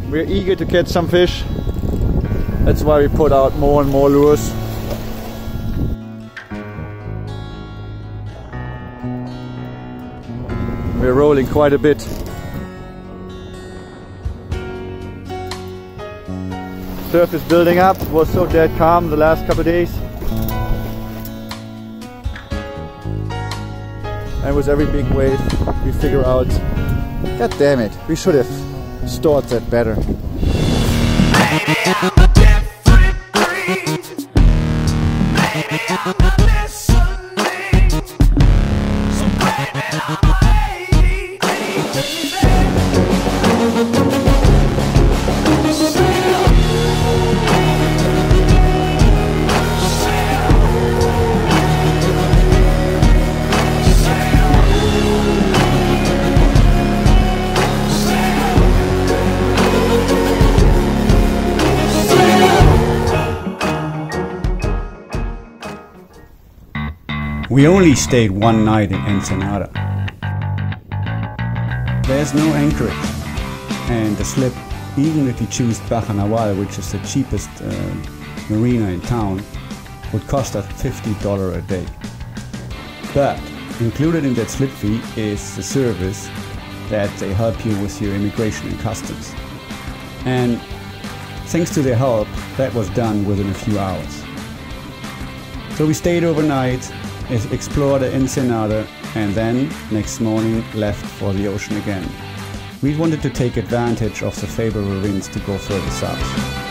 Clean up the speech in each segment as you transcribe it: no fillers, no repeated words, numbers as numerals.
We're eager to catch some fish. That's why we put out more and more lures. We're rolling quite a bit. Surf is building up. It was so dead calm the last couple of days. And with every big wave we figure out, god damn it, we should have stored that better. We only stayed one night in Ensenada. There's no anchorage, and the slip, even if you choose Baja California, which is the cheapest marina in town, would cost us $50 a day. But included in that slip fee is the service that they help you with your immigration and customs. And thanks to their help, that was done within a few hours. So we stayed overnight, explored the Ensenada, and then next morning left for the ocean again. We wanted to take advantage of the favorable winds to go further south.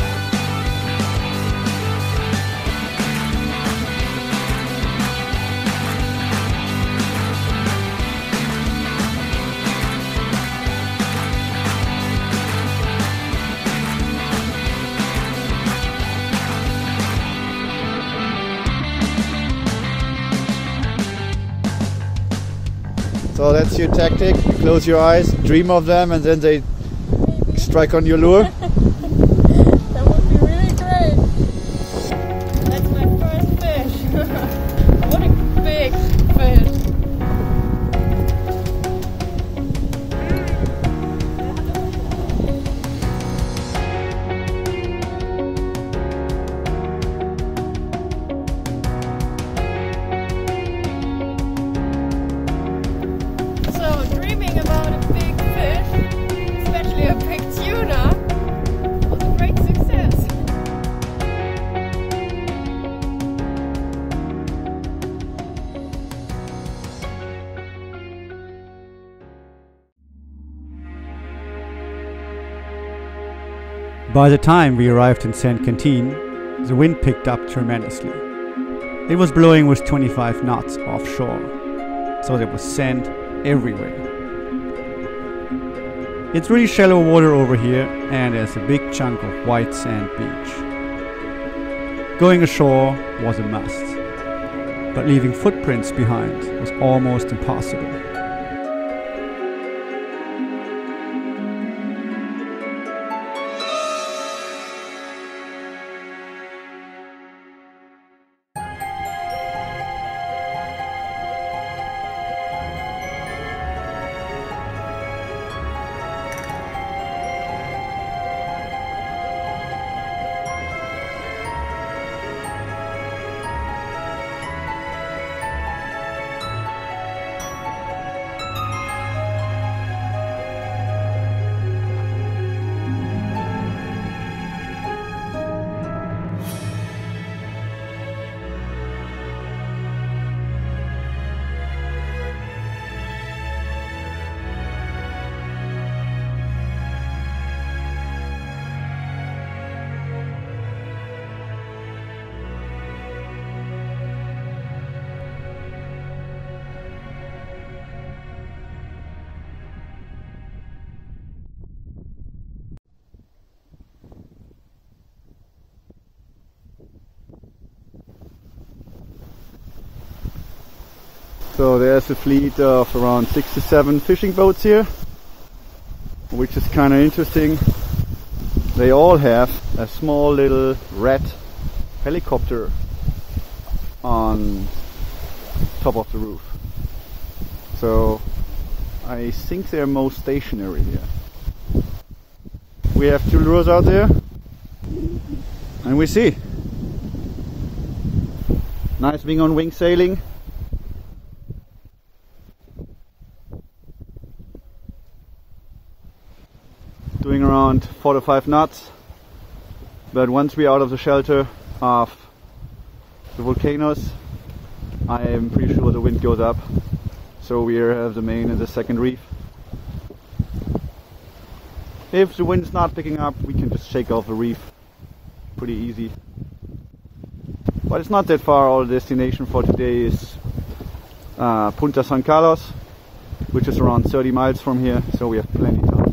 So that's your tactic, you close your eyes, dream of them, and then they strike on your lure. That would be really great. That's my first fish. What a big fish. Dreaming about a big fish, especially a big tuna, was a great success. By the time we arrived in St Quintin, the wind picked up tremendously. It was blowing with 25 knots offshore, so there was sand everywhere. It's really shallow water over here, and there's a big chunk of white sand beach. Going ashore was a must, but leaving footprints behind was almost impossible. So there's a fleet of around 6 to 7 fishing boats here, which is kind of interesting. They all have a small little red helicopter on top of the roof. So I think they're most stationary here. We have 2 lures out there, and we see. Nice wing on wing sailing. Doing around 4 to 5 knots. But once we're out of the shelter of the volcanoes, I am pretty sure the wind goes up. So we have the main and the second reef. If the wind's not picking up, we can just shake off the reef. Pretty easy. But it's not that far. Our destination for today is Punta San Carlos, which is around 30 miles from here, so we have plenty of time.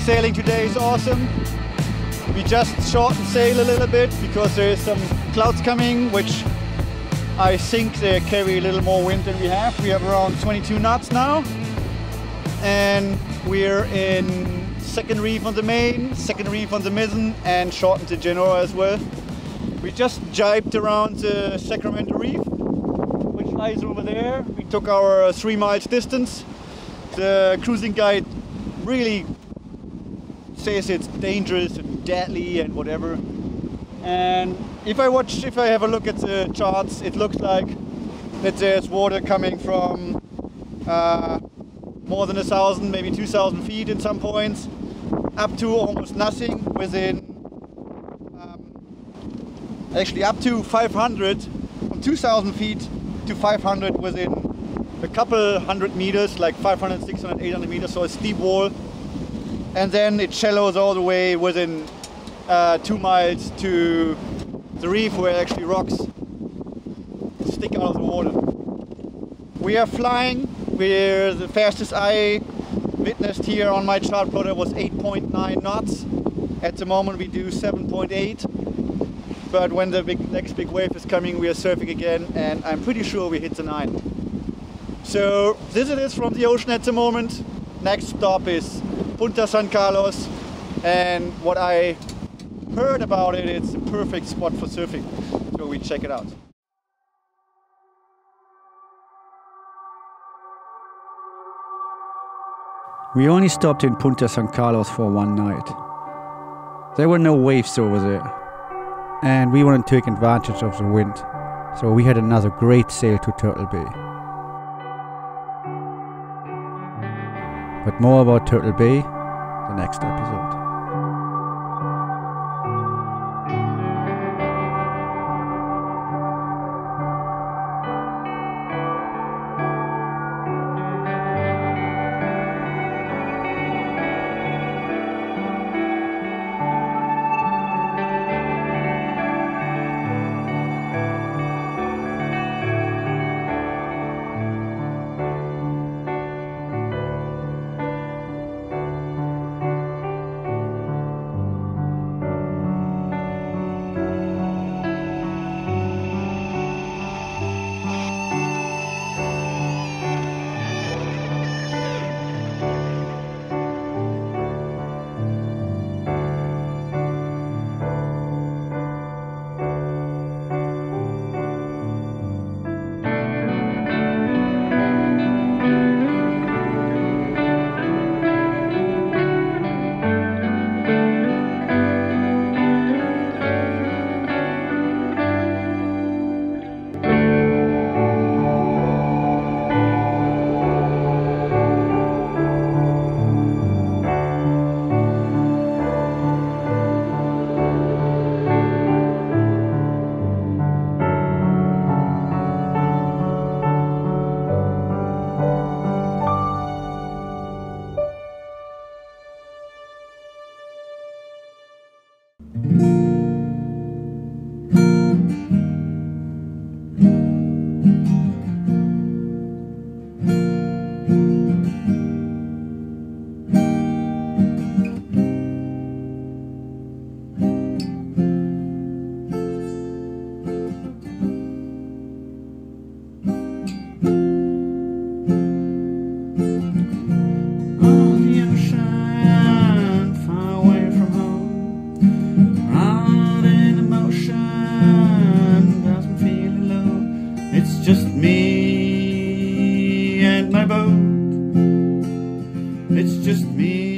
Sailing today is awesome. We just shortened sail a little bit because there is some clouds coming, which I think they carry a little more wind than we have. We have around 22 knots now, and we're in second reef on the main, second reef on the mizzen, and shortened to Genoa as well. We just jibed around the Sacramento Reef, which lies over there. We took our 3 miles distance. The cruising guide really says it's dangerous and deadly and whatever. And if I have a look at the charts, it looks like that there's water coming from more than 1,000, maybe 2,000 feet in some points, up to almost nothing within, actually up to 500, from 2,000 feet to 500 within a couple hundred meters, like 500, 600, 800 meters, so a steep wall. And then it shallows all the way within 2 miles to the reef, where actually rocks stick out of the water. We are flying, where the fastest I witnessed here on my chart plotter was 8.9 knots. At the moment we do 7.8, but when the next big wave is coming, we are surfing again, and I'm pretty sure we hit the 9. So this it is from the ocean at the moment. Next stop is Punta San Carlos, and what I heard about it, it's a perfect spot for surfing, so we check it out. We only stopped in Punta San Carlos for one night. There were no waves over there, and we wanted to take advantage of the wind, so we had another great sail to Turtle Bay. But more about Turtle Bay the next episode. Just me and my boat. It's just me